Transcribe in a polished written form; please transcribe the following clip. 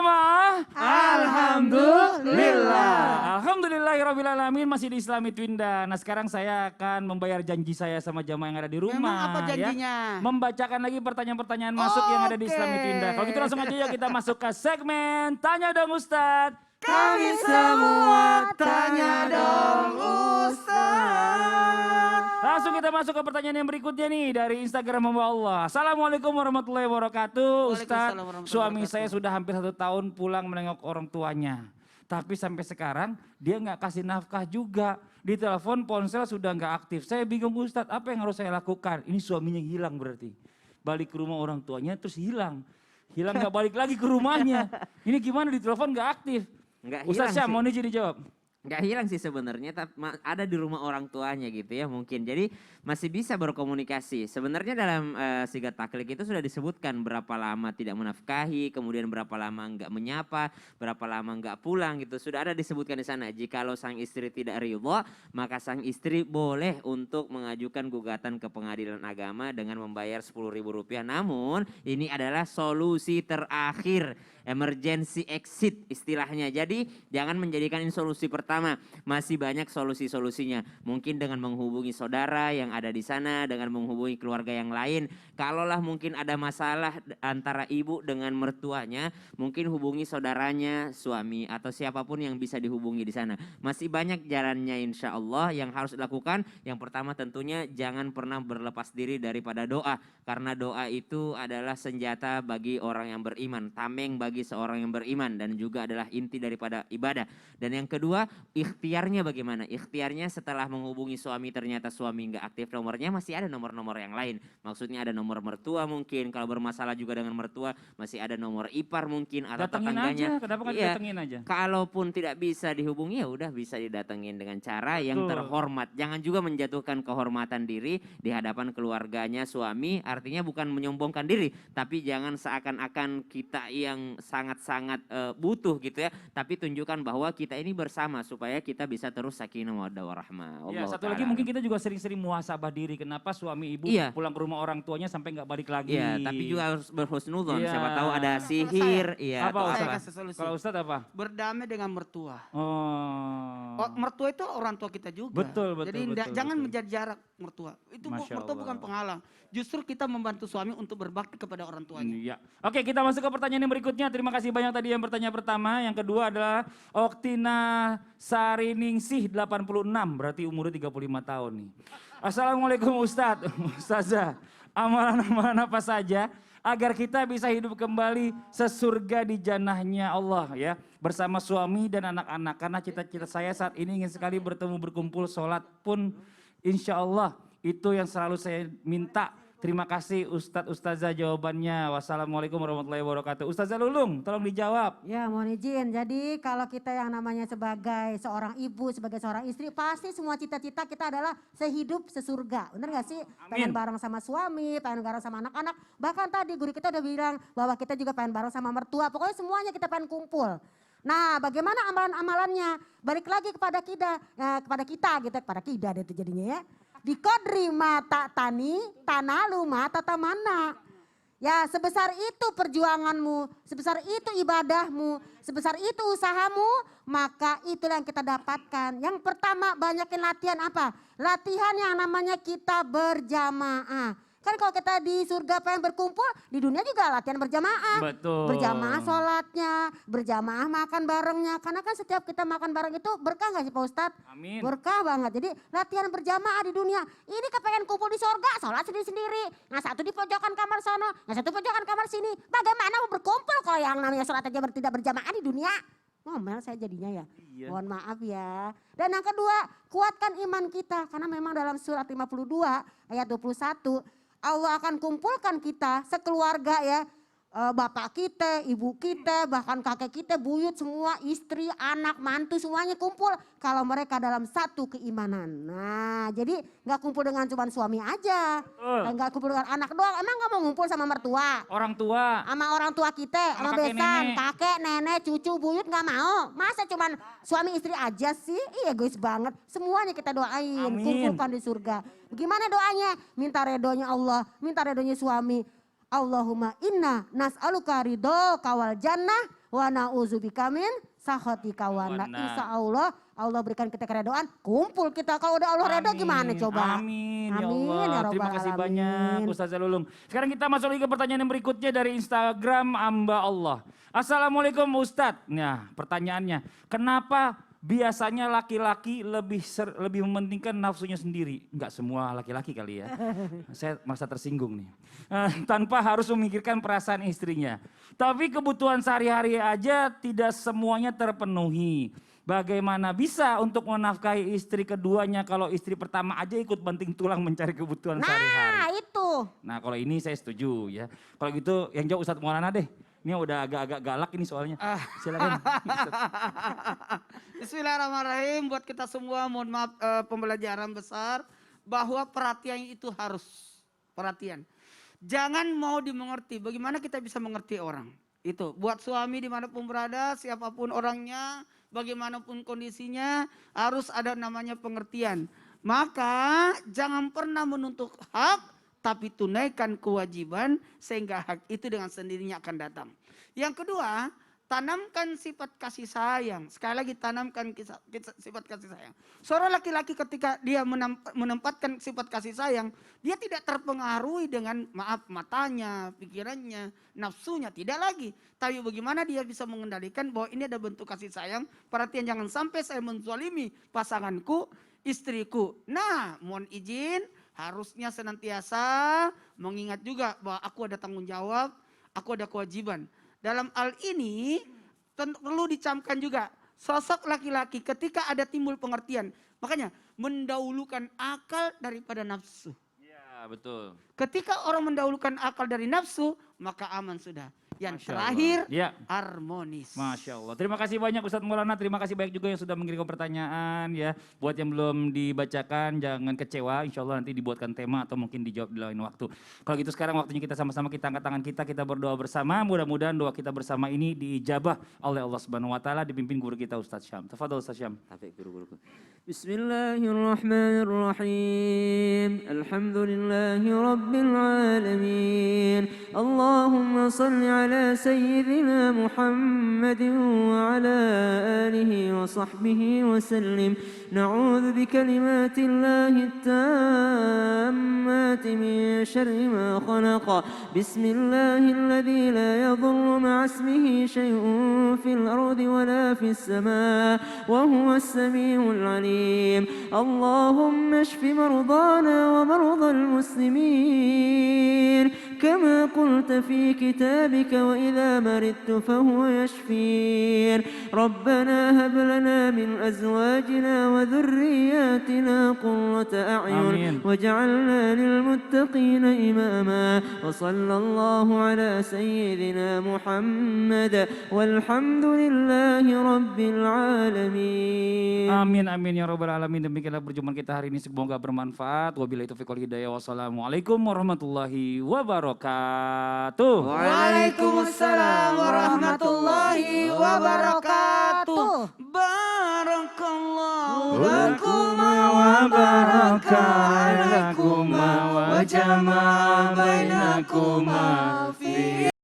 jamaah? Alhamdulillah. Alhamdulillahirrahmanirrahim, masih di Islami Twinda. Nah sekarang saya akan membayar janji saya sama jamaah yang ada di rumah. Memang apa janjinya? Ya. Membacakan lagi pertanyaan-pertanyaan masuk yang ada di Islami Twinda. Kalau gitu langsung aja ya kita masuk ke segmen Tanya Dong Ustadz. Kami semua tanya dong Ustaz. Langsung kita masuk ke pertanyaan yang berikutnya nih dari Instagram hamba Allah. Assalamualaikum warahmatullahi wabarakatuh. Ustadz, suami saya sudah hampir 1 tahun pulang menengok orang tuanya. Tapi sampai sekarang dia nggak kasih nafkah juga. Di telepon ponsel sudah nggak aktif. Saya bingung Ustadz, apa yang harus saya lakukan? Ini suaminya hilang berarti. Balik ke rumah orang tuanya terus hilang. Hilang nggak balik lagi ke rumahnya. Ini gimana, di telepon nggak aktif? Ustadz Syam, mau nih dijawab. Nggak hilang sih sebenarnya, tapi ada di rumah orang tuanya gitu ya mungkin. Jadi masih bisa berkomunikasi. Sebenarnya dalam sigat taklid itu sudah disebutkan berapa lama tidak menafkahi, kemudian berapa lama nggak menyapa, berapa lama nggak pulang gitu. Sudah ada disebutkan di sana. Jikalau sang istri tidak ridho, maka sang istri boleh untuk mengajukan gugatan ke pengadilan agama dengan membayar Rp10.000. Namun ini adalah solusi terakhir, emergency exit istilahnya. Jadi jangan menjadikan ini solusi pertama, masih banyak solusi-solusinya. Mungkin dengan menghubungi saudara yang ada di sana, dengan menghubungi keluarga yang lain. Kalaulah mungkin ada masalah antara ibu dengan mertuanya, mungkin hubungi saudaranya, suami atau siapapun yang bisa dihubungi di sana. Masih banyak jalannya insya Allah yang harus dilakukan. Yang pertama tentunya jangan pernah berlepas diri daripada doa. Karena doa itu adalah senjata bagi orang yang beriman, tameng bagi seorang yang beriman, dan juga adalah inti daripada ibadah. Dan yang kedua, ikhtiarnya bagaimana? Ikhtiarnya setelah menghubungi suami ternyata suami nggak aktif nomornya, masih ada nomor-nomor yang lain. Maksudnya ada nomor mertua mungkin, kalau bermasalah juga dengan mertua masih ada nomor ipar mungkin atau Datengin tetangganya. aja, kenapa nggak didatengin aja? Kalaupun tidak bisa dihubungi ya udah bisa didatengin dengan cara yang terhormat. Jangan juga menjatuhkan kehormatan diri di hadapan keluarganya suami. Artinya bukan menyombongkan diri, tapi jangan seakan-akan kita yang sangat-sangat butuh gitu ya. Tapi tunjukkan bahwa kita ini bersama supaya kita bisa terus sakinah mawaddah warahmah. Ya, satu lagi mungkin kita juga sering-sering muhasabah diri. Kenapa suami ibu pulang ke rumah orang tuanya sampai nggak balik lagi? Iya, tapi juga harus berhusnudzon. Siapa tahu ada sihir. Iya. Apa Saya kasih solusi. Kalau Ustadz apa? Berdamai dengan mertua. Oh, Mertua itu orang tua kita juga. Betul. Jadi jangan menjadi jarak mertua. Itu Masya mertua Allah. bukan penghalang. Justru kita membantu suami untuk berbakti kepada orang tuanya. Iya. Oke, kita masuk ke pertanyaan yang berikutnya. Terima kasih banyak tadi yang bertanya pertama. Yang kedua adalah Oktina Sariningsih 86, berarti umurnya 35 tahun nih. Assalamualaikum Ustadz, Ustazah. Amalan-amalan apa saja agar kita bisa hidup kembali sesurga di jannahnya Allah ya. Bersama suami dan anak-anak. Karena cita-cita saya saat ini ingin sekali bertemu, berkumpul, sholat pun insya Allah itu yang selalu saya minta. Terima kasih Ustadz Ustazah jawabannya. Wassalamualaikum warahmatullahi wabarakatuh. Ustazah Lulung, tolong dijawab. Ya mohon izin, jadi kalau kita yang namanya sebagai seorang ibu, sebagai seorang istri, pasti semua cita-cita kita adalah sehidup sesurga. Bener gak sih? Pengen bareng sama suami, pengen bareng sama anak-anak. Bahkan tadi guru kita udah bilang bahwa kita juga pengen bareng sama mertua. Pokoknya semuanya kita pengen kumpul. Nah bagaimana amalan-amalannya? Balik lagi kepada kita deh itu jadinya ya. Di kodri mata tani, tanalu mata tamana. Ya sebesar itu perjuanganmu, sebesar itu ibadahmu, sebesar itu usahamu, maka itulah yang kita dapatkan. Yang pertama banyakin latihan apa? Latihan yang namanya kita berjamaah. Kan kalau kita di surga pengen berkumpul, di dunia juga latihan berjamaah. Betul. Berjamaah sholatnya, berjamaah makan barengnya. Karena kan setiap kita makan bareng itu berkah gak sih Pak Ustadz? Amin. Berkah banget. Jadi latihan berjamaah di dunia. Ini kepengen kumpul di surga, sholat sendiri-sendiri. Yang satu di pojokan kamar sono, yang satu pojokan kamar sini. Bagaimana mau berkumpul kalau yang namanya sholat aja tidak berjamaah di dunia? Ngomel saya jadinya ya. Iya. Mohon maaf ya. Dan yang kedua, kuatkan iman kita. Karena memang dalam surat 52 ayat 21, Allah akan kumpulkan kita sekeluarga ya. Bapak kita, ibu kita, bahkan kakek kita, buyut semua, istri, anak, mantu semuanya kumpul. Kalau mereka dalam satu keimanan. Nah jadi gak kumpul dengan cuma suami aja. Gak kumpul dengan anak doang. Emang gak mau ngumpul sama mertua? Orang tua. Sama orang tua kita, sama besan, kakek, nenek, cucu, buyut gak mau. Masa cuman suami istri aja sih? Iya egois banget. Semuanya kita doain, kumpulkan di surga. Bagaimana doanya? Minta redonya Allah, minta redonya suami. Allahumma inna nas'aluka ridho kawal jannah wa na'udzubika min sakhatika wa Benar. insyaallah Allah berikan kita keredoan, kumpul kita. Kalau udah Allah redho gimana coba? Amin, ya Amin, Allah. ya Rabbal Terima kasih Alamin. banyak Ustazah Lulung. Sekarang kita masuk lagi ke pertanyaan yang berikutnya dari Instagram Amba Allah. Assalamualaikum Ustadz. Nah pertanyaannya, kenapa biasanya laki-laki lebih mementingkan nafsunya sendiri? Enggak semua laki-laki kali ya. Saya merasa tersinggung nih. Tanpa harus memikirkan perasaan istrinya. Tapi kebutuhan sehari-hari aja tidak semuanya terpenuhi. Bagaimana bisa untuk menafkahi istri keduanya kalau istri pertama aja ikut banting tulang mencari kebutuhan sehari-hari? Nah itu. Nah kalau ini saya setuju ya. Kalau gitu yang jauh Ustadz Maulana deh. Ini udah agak-agak galak ini soalnya. Silakan. Bismillahirrahmanirrahim. Buat kita semua mohon maaf pembelajaran besar. Bahwa perhatian itu harus. Perhatian. Jangan mau dimengerti. Bagaimana kita bisa mengerti orang. Itu buat suami dimanapun berada, siapapun orangnya, bagaimanapun kondisinya, harus ada namanya pengertian. Maka jangan pernah menuntut hak, tapi tunaikan kewajiban sehingga hak itu dengan sendirinya akan datang. Yang kedua, tanamkan sifat kasih sayang. Sekali lagi tanamkan sifat kasih sayang. Seorang laki-laki ketika dia menempatkan sifat kasih sayang, dia tidak terpengaruhi dengan matanya, pikirannya, nafsunya, tidak lagi. Tapi bagaimana dia bisa mengendalikan bahwa ini ada bentuk kasih sayang, perhatian jangan sampai saya menzalimi pasanganku, istriku. Nah, mohon izin, harusnya senantiasa mengingat juga bahwa aku ada tanggung jawab, aku ada kewajiban. Dalam hal ini perlu dicamkan juga sosok laki-laki ketika ada timbul pengertian. Makanya mendahulukan akal daripada nafsu. Ya betul. Ketika orang mendahulukan akal dari nafsu maka aman sudah. Yang Masya terakhir Allah. Ya. harmonis. Masya Allah. Terima kasih banyak Ustadz Maulana. Terima kasih banyak juga yang sudah mengirimkan pertanyaan ya. Buat yang belum dibacakan jangan kecewa. Insya Allah nanti dibuatkan tema atau mungkin dijawab di lain waktu. Kalau gitu sekarang waktunya kita sama-sama kita angkat tangan kita berdoa bersama. Mudah-mudahan doa kita bersama ini diijabah oleh Allah Subhanahu Wa Taala dipimpin guru kita Ustadz Syam. Tafadhol Ustadz Syam. Tapi guru-guruku. Bismillahirrahmanirrahim. Alhamdulillahi Rabbil Alamin. Allahumma salli ala Sayyidina Muhammadin wa ala alihi wa sahbihi wa sallim. Na'udhu bi kalimatillahi tammati min syarri ma khalaqa. Bismillahilladzi la yadhurru ma'asmihi syai'un fil ardi wa la fis samaa wa huwa as-sami'ul 'alim. Allahumma ishfi mardana wa mardal muslimin kama qulta fi kitabika wa idza maridtu fahuwa yashfin. Rabbana hab lana min azwajina wa dhurriyyatina qurrata a'yun waj'alna lil muttaqina imama. Wa sallallahu ala sayyidina Muhammad walhamdulillahi rabbil alamin. Amin amin ya rabbal alamin. Demikianlah perjumpaan kita hari ini, semoga bermanfaat. Wabillahi taufiq wal hidayah. Wassalamualaikum warahmatullahi wabarakatuh. Waalaikumsalam warahmatullahi wabarakatuh. Barakallahu lakuma wa baraka alaikuma wa jama'a bainakuma.